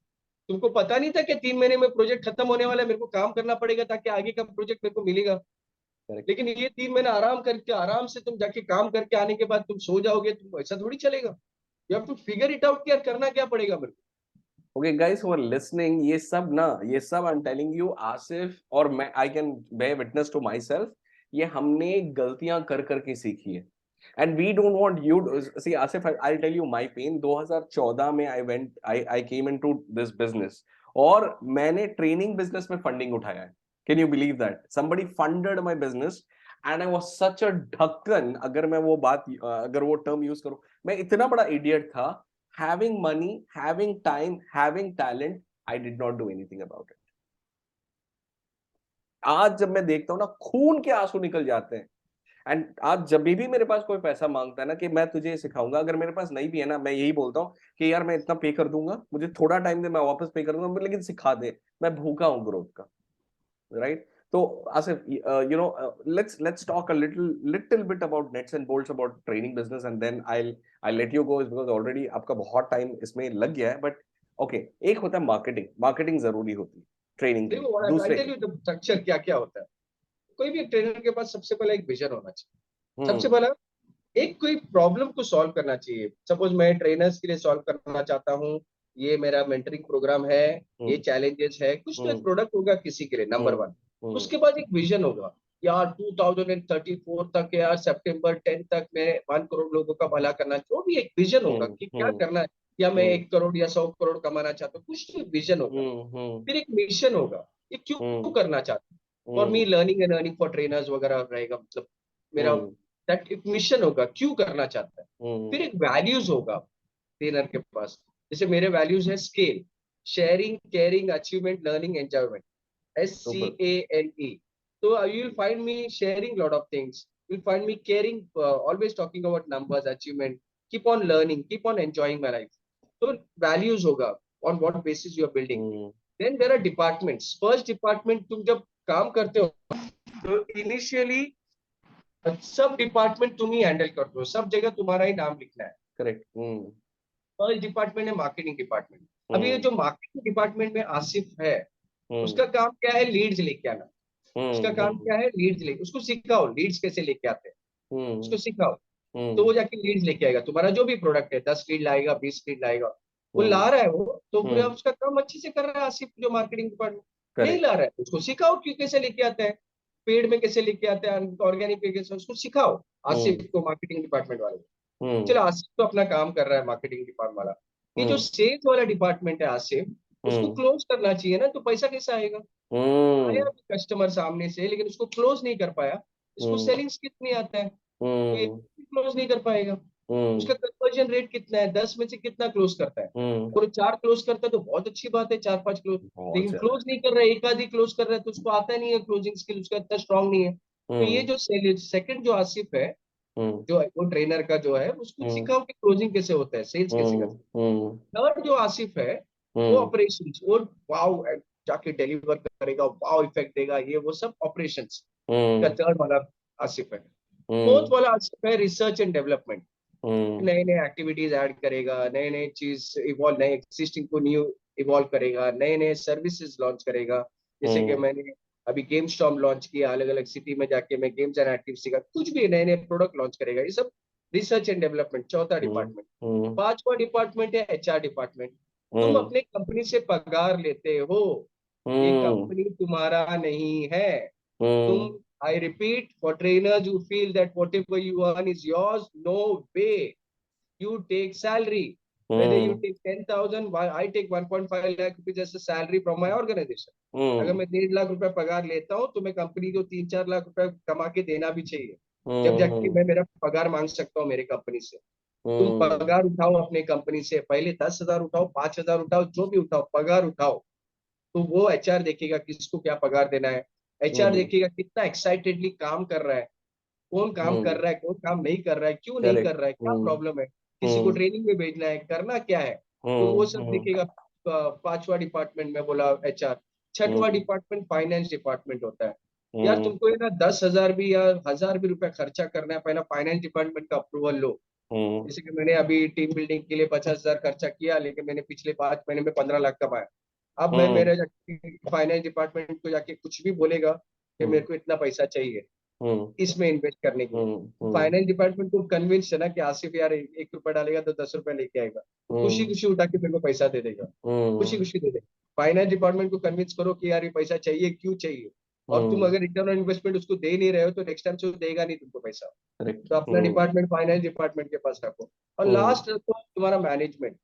तुमको पता नहीं था कि 3 महीने में प्रोजेक्ट खत्म होने वाला है, मेरे को काम करना पड़ेगा ताकि आगे का प्रोजेक्ट मेरे को मिलेगा। करेक्ट. लेकिन ये 3 महीना आराम करके, आराम से तुम जाके काम करके आने के बाद तुम सो जाओगे, तुम ऐसा थोड़ी चलेगा। You have to figure it out कि यार करना क्या पड़ेगा मेरे को। Okay guys who are listening, ये सब ना, ये सब I am telling you, Asif और मैं, I can bear witness to myself, ये हमने गलतियां कर करके सीखी है. And we don't want you see Asif, I tell you my pain. 2014 में I came into this business, और मैंने ट्रेनिंग बिजनेस में फंडिंग उठाया है. Can you believe that somebody funded my business? And I was such a ढक्कन, अगर मैं वो बात, अगर वो टर्म यूज करूं, मैं इतना बड़ा इडियट था. Having money, having time, having talent, I did not do anything about it. आज जब मैं देखता हूँ ना, खून के आंसू निकल जाते हैं. एंड आज जब भी मेरे पास कोई पैसा मांगता है ना कि मैं तुझे सिखाऊंगा, अगर मेरे पास नहीं भी है ना, मैं यही बोलता हूँ कि यार मैं इतना पे कर दूंगा, मुझे थोड़ा टाइम दे, मैं वापस पे कर दूंगा, लेकिन सिखा दे, मैं भूखा हूँ ग्रोथ का. राइट? तो Asif, let's talk a little bit about nuts and bolts about training business, and then I'll let you go because already आपका बहुत टाइम इसमें लग गया है. बट ओके, एक होता है मार्केटिंग. मार्केटिंग जरूरी होती है ट्रेनिंग के लिए. देखो आई दूसरे टेल क्या? यू द स्ट्रक्चर क्या क्या होता है। कोई भी ट्रेनर के पास सबसे पहले एक विजन होना चाहिए। सबसे हम्म. पहला एक कोई प्रॉब्लम को सॉल्व करना चाहिए। सपोज मैं ट्रेनर्स के लिए सॉल्व करना चाहता हूँ, ये मेरा मेंटरिंग प्रोग्राम है, ये हम्म. चैलेंजेस है, कुछ तो एक हम्म. प्रोडक्ट होगा किसी के लिए, नंबर हम्म. वन। हम्म. उसके बाद एक विजन होगा, यार 2034 तक, यार सितंबर 10 तक मैं 1 करोड़ लोगों का भला करना, जो भी एक विजन होगा हम्म. कि क्या हम्म. करना है। या मैं हम्म. 1 करोड़ या 100 करोड़ कमाना चाहता हूँ, कुछ तो विजन होगा। हम्म. फिर एक मिशन होगा, ये क्यों हम्म. करना चाहते हैं। For me hmm. Learning and earning for trainers वगैरह रहेगा, मतलब मेरा हम्म. दैट एक मिशन होगा, क्यों करना चाहता है। हम्म. फिर एक वैल्यूज होगा ट्रेनर के पास। जैसे मेरे वैल्यूज है scale, sharing, caring, achievement, learning, enjoyment, super. SCALE. So you will find me sharing lot of things. You will find me caring, always talking about numbers, achievement. Keep on learning, keep on enjoying my life. So values होगा, on what basis you are building. Hmm. Then there are departments. First department, तुम जब काम करते हो तो initially सब department तुम ही handle करते हो, सब जगह तुम्हारा ही नाम लिखना है। करेक्ट. हम्म. फर्स्ट डिपार्टमेंट है मार्केटिंग डिपार्टमेंट। अब ये हम्म. जो मार्केटिंग डिपार्टमेंट में आसिफ है, हम्म. उसका काम क्या है, लीड्स लेके आना। उसका हम्म. काम क्या है, लीड्स ले, उसको सिखाओ लीड्स कैसे लेके आते हैं, हम्म. उसको सिखाओ। तो हम्म. वो जाके लीड्स लेके आएगा, तुम्हारा जो भी प्रोडक्ट है, 10 लीड लाएगा, 20 लीड लाएगा, वो ला हम्म. रहा है वो तो पूरा हम्म. उसका काम अच्छे से कर रहा है आसिफ। जो मार्केटिंग डिपार्टमेंट नहीं करेक्ट. ला रहा है, उसको सिखाओ क्यों, कैसे लेके आता है, पेड में कैसे लेके आता है, ऑर्गेनिक पे कैसे, उसको सिखाओ हम्म. आसिफ को, मार्केटिंग डिपार्टमेंट वाले। हम्म. चलो आसिफ तो अपना काम कर रहा है मार्केटिंग डिपार्टमेंट वाला। ये जो हम्म. सेल्स वाला डिपार्टमेंट है आसिफ, उसको हम्म. क्लोज करना चाहिए ना, तो पैसा कैसे आएगा। हम्म. आया कस्टमर सामने से, लेकिन उसको क्लोज नहीं कर पाया, इसको हम्म. सेलिंग स्किल नहीं आता है, तो ये हम्म. क्लोज नहीं कर पाएगा। हम्म. उसका कन्वर्जन रेट कितना है, 10 में से कितना क्लोज करता है। हम्म. और 4 क्लोज करता है तो बहुत अच्छी बात है, 4-5 क्लोज। बहुत लेकिन ज्यादा. क्लोज नहीं कर रहा है, एक आधी क्लोज कर रहा है, तो उसको आता नहीं है, क्लोजिंग स्किल उसका इतना स्ट्रांग नहीं है। तो ये हम्म. जो सेकंड जो आसिफ है, हम्म. जो वो ट्रेनर का जो है, उसको हम्म. सिखाओ कि क्लोजिंग कैसे होता है, सेल्स कैसे हम्म. करते हम्म. हैं। थर्ड जो आसिफ है, वो हम्म. ऑपरेशन, वो वाओ जाके डिलीवर करेगा, वाओ इफेक्ट देगा, ये वो सब ऑपरेशंस का हम्म. थर्ड वाला आसिफ है। फोर्थ हम्म. वाला आसिफ है रिसर्च एंड डेवलपमेंट। हम्म. नए नए एक्टिविटीज ऐड करेगा, नए नए चीज इवॉल्व, नए एक्सिस्टिंग को न्यू इवॉल्व करेगा, नए नए सर्विसेज लॉन्च करेगा। जैसे कि हम्म. मैंने अभी गेम स्टॉर्म लॉन्च किया, अलग अलग सिटी में जाके मैं गेम्स एंड एक्टिव सीखा, कुछ भी नए नए प्रोडक्ट लॉन्च करेगा, ये सब रिसर्च एंड डेवलपमेंट। चौथा डिपार्टमेंट। हम्म, पांचवा डिपार्टमेंट है एचआर डिपार्टमेंट। तुम हम्म, अपने कंपनी से पगार लेते हो, ये हम्म, कंपनी तुम्हारा नहीं है। तुम, hmm, I repeat, for trainers who feel that whatever you earn is yours, no way. You take salary. Whether you hmm, take 10,000, I take 1.5 lakh rupees as a salary from my organization. अगर हम्म, मैं 1.5 लाख रुपए पगार लेता हूँ तो मैं company को 3-4 लाख रुपए कमा के देना भी चाहिए, जब जाके हम्म, मैं मेरा पगार मांग सकता हूँ मेरे कंपनी से। तुम हम्म, पगार उठाओ अपने कंपनी से, पहले 10,000 उठाओ, 5,000 उठाओ, जो भी उठाओ, पगार उठाओ। तो वो एचआर देखेगा किसको क्या पगार देना है। एचआर हम्म, देखेगा कितना एक्साइटेडली काम कर रहा है, कौन काम कर हम्म, रहा है, कौन काम नहीं कर रहा है, क्यों नहीं कर करेक्ट, रहा है, क्या प्रॉब्लम है, किसी को हम्म, ट्रेनिंग में भेजना है, करना क्या है। तो वो सब देखेगा। पांचवा डिपार्टमेंट में बोला एचआर। छठवा हम्म, डिपार्टमेंट फाइनेंस डिपार्टमेंट होता है। यार हम्म, तुमको ये ना 10,000 भी या 1,000 भी रुपया खर्चा करना है, पहला फाइनेंस डिपार्टमेंट का अप्रूवल लो। हम्म, जैसे कि मैंने अभी टीम बिल्डिंग के लिए 50,000 खर्चा किया, लेकिन मैंने पिछले 5 महीने में 15 लाख कमाया। अब मैं हम्म, मेरे फाइनेंस डिपार्टमेंट को जाके कुछ भी बोलेगा कि मेरे हम्म, को इतना पैसा चाहिए हम्म, इसमें इन्वेस्ट करने के लिए, हम्म, तो फाइनेंस डिपार्टमेंट को कन्विंस है ना कि आसिफ यार 1 रुपया डालेगा तो 10 रुपया लेके आएगा, तो खुशी हम्म, खुशी उठा के मेरे को पैसा दे देगा, खुशी हम्म, खुशी दे देगा। फाइनेंस डिपार्टमेंट को कन्विंस करो कि यार ये पैसा चाहिए, क्यों चाहिए, और तुम हम्म, अगर रिटर्न ऑन इन्वेस्टमेंट उसको दे नहीं रहे हो तो नेक्स्ट टाइम से वो देगा नहीं तुमको पैसा। करेक्ट, तो अपना डिपार्टमेंट फाइनेंस डिपार्टमेंट के पास रखो। और हम्म, लास्ट रखो तुम्हारा मैनेजमेंट,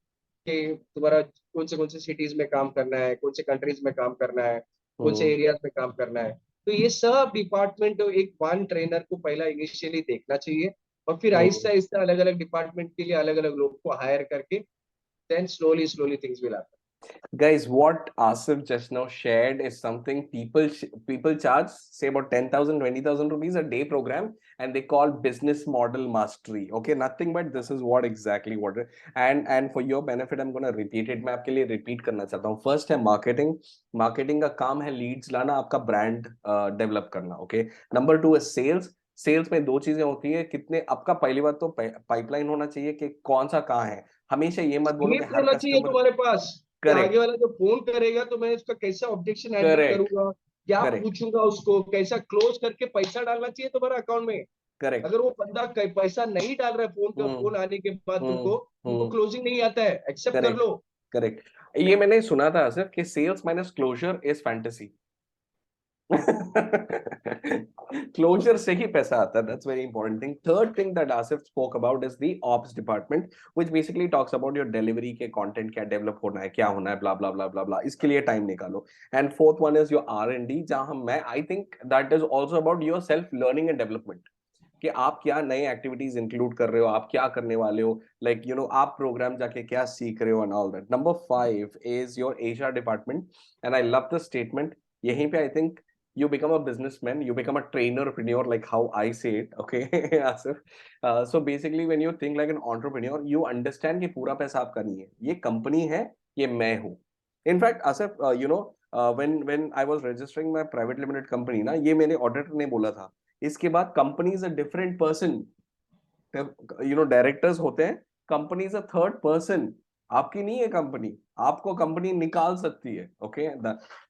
कि तुम्हारा कौन से सिटीज में काम करना है, कौन से कंट्रीज में काम करना है, कौन से हम्म, एरियाज में काम करना है। तो ये सब डिपार्टमेंट एक वन ट्रेनर को पहला इनिशियली देखना चाहिए, और फिर आहिस्ता हम्म। आहिस्ता अलग अलग डिपार्टमेंट के लिए अलग अलग लोग को हायर करके then slowly slowly things will happen. Guys, what Asif just now shared is something people charge, say about 10,000, 20,000 rupees a day program, and they call business model mastery. Okay, nothing but this is what exactly what and for your benefit, I'm gonna repeat it. मैं आपके लिए repeat करना चाहता हूँ. First है marketing. Marketing का काम है leads लाना, आपका brand develop करना. Okay. Number two is sales. Sales में दो चीजें होती है, कितने आपका पहली बात तो पाइपलाइन होना चाहिए कि कौन सा कहाँ है. हमेशा ये मत बोलो कि स्क्रिप्ट हर होना चाहिए कस्टमर. तुम्हारे पास, कि आगे करेक्ट, वाला जो फोन करेगा तो मैं उसका कैसा ऑब्जेक्शन हैंडल करेक्ट, करूंगा, क्या करेक्ट, पूछूंगा उसको, कैसा क्लोज करके पैसा डालना चाहिए तुम्हारा अकाउंट में। करेक्ट. अगर वो बंदा पैसा नहीं डाल रहा है हम्म, फोन आने के बाद, हम्म, तुमको तुमको हम्म. क्लोजिंग नहीं आता है, एक्सेप्ट कर करेक्ट, लो। करेक्ट. ये मैंने सुना था सिर्फ कि sales minus closure is fantasy. Closure से ही पैसा आता है. That's very important thing. Third thing that Asif spoke about is the ops department, which basically talks about your delivery के content क्या develop होना है, क्या होना है, blah blah blah blah blah. इसके लिए time निकालो. And fourth one is your R&D, जहाँ I think that is also about your self learning and development. कि आप क्या नए एक्टिविटीज इंक्लूड कर रहे हो, आप क्या करने वाले हो, लाइक आप प्रोग्राम जाके क्या सीख रहे हो and all that. Number 5 is your HR department. And I love the statement. यहीं पे I think you become a businessman, you become a trainerpreneur, like how I say it. Okay. Asif. So basically when you think like an entrepreneur, you understand कि पूरा पैसा आपका नहीं है, ये company है, ये मैं हूँ. In fact Asif, when I was registering my private limited company ना, ये मेरे ऑडिटर ने बोला था. इसके बाद company is a different person. Directors होते हैं, company is a third person. आपकी नहीं है कंपनी, आपको कंपनी निकाल सकती है. Okay.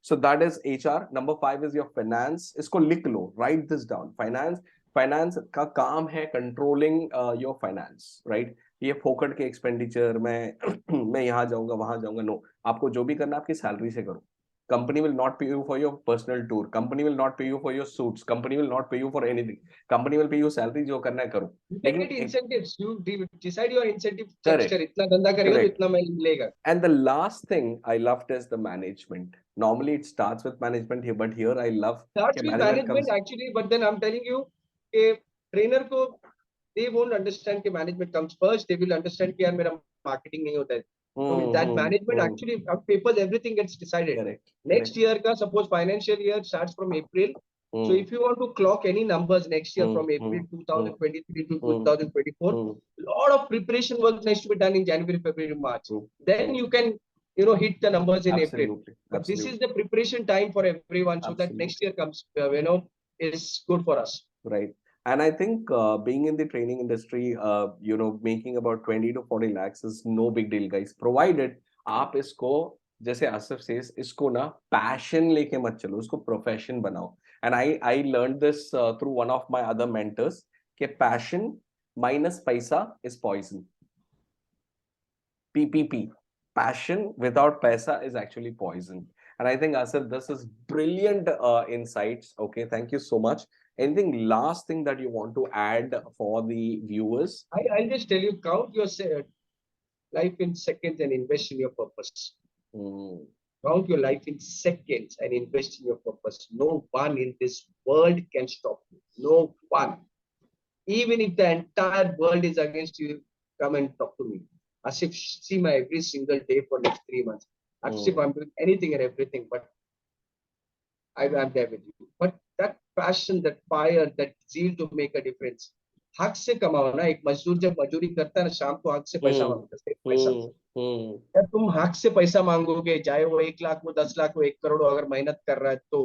So that is HR. Number 5 is your finance. इसको लिख लो, write this down. Finance. Finance का काम है कंट्रोलिंग योर फाइनेंस, राइट. ये फोकट के एक्सपेंडिचर में मैं यहाँ जाऊंगा वहां जाऊंगा, नो. आपको जो भी करना है आपकी सैलरी से करो. Company will not pay you for your personal tour. Company will not pay you for your suits. Company will not pay you for anything. Company will pay you salary, जो करना है करो. You can लेकिन get एक. incentives, you decide your incentive structure, correct, इतना धंधा करेगा तो करेक्ट. इतना मैं मिलेगा। And the last thing I loved is the management. Normally it starts with management here, but here I love Starts कि with management management comes. actually, but then I'm telling you कि trainer को, they won't understand कि management comes first, they will understand कि यार मेरा marketing नहीं होता है। So that management actually on paper everything gets decided. Correct, Next correct. year का suppose financial year starts from April. So if you want to clock any numbers next year from April 2023 to 2024, lot of preparation work needs to be done in January, February, March. Then you can hit the numbers in April. Absolutely, But this is absolutely, the preparation time for everyone, so that next absolutely. year comes is good for us. Right. And I think being in the training industry, making about 20 to 40 lakhs is no big deal, guys. Provided आप इसको जैसे Asif says, इसको ना passion लेके मत चलो, उसको profession बनाओ. And I learn this through one of my other mentors कि पैशन माइनस पैसा is poison. PPP, passion without paisa is actually poison. And I think Asif, this is brilliant insights. Okay, thank you so much. Anything last thing that you want to add for the viewers? I'll just tell you, count your life in seconds and invest in your purpose. Mm. Count your life in seconds and invest in your purpose. No one in this world can stop you. No one. Even if the entire world is against you, come and talk to me. Asif, see my every single day for next 3 months. Asif, I'm doing anything and everything, but I'm there with you. But that passion, that fire, that zeal to make a difference. हक से कमाओ ना. एक मजदूर जब मजदूरी करता है ना, शाम को हक से पैसा मांगता है, पैसा. जब तुम हक से पैसा मांगोगे, चाहे वो 1 लाख हो, 10 लाख हो, 1 करोड़ हो, अगर मेहनत कर रहा है तो.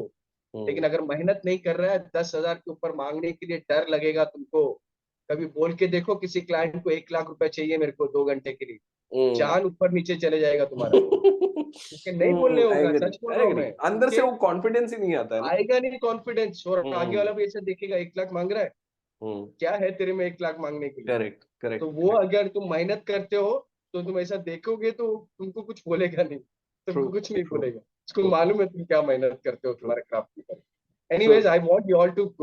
लेकिन अगर मेहनत नहीं कर रहा है, 10,000 के ऊपर मांगने के लिए डर लगेगा तुमको. कभी बोल के देखो किसी क्लाइंट को 1 लाख रुपए चाहिए मेरे को 2 घंटे के लिए, जान ऊपर नीचे चले जाएगा तुम्हारा. क्योंकि नहीं बोलने होगा, सच बोल रहा हूँ मैं. अंदर से वो कॉन्फिडेंस ही नहीं आता है ना. आएगा नहीं कॉन्फिडेंस, और आगे वाला भी ऐसा देखेगा 1 लाख मांग रहा है, क्या है तेरे में 1 लाख मांगने के लिए. Correct correct. तो वो अगर तुम मेहनत करते हो तो तुम ऐसा देखोगे तो तुमको कुछ बोलेगा नहीं, तुमको कुछ नहीं बोलेगा. उसको मालूम है तुम क्या मेहनत करते हो तुम्हारे क्राफ्ट के ऊपर. Anyways, I want you all to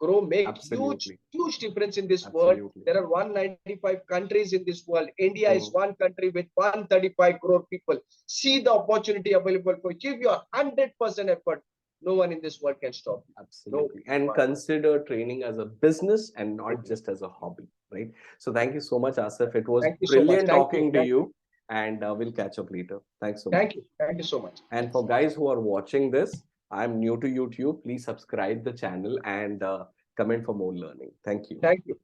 grow, make huge difference in this world. There are 195 countries in this world. India is one country with 135 crore people. See the opportunity available for you. Give your 100% effort. No one in this world can stop you. Absolutely. And consider training as a business and not just as a hobby, right? So thank you so much, Asif. It was brilliant talking to you. And we'll catch up later. Thanks so much. Thank you so much. And for guys who are watching this, I'm new to YouTube. Please subscribe the channel and comment for more learning. Thank you. Thank you.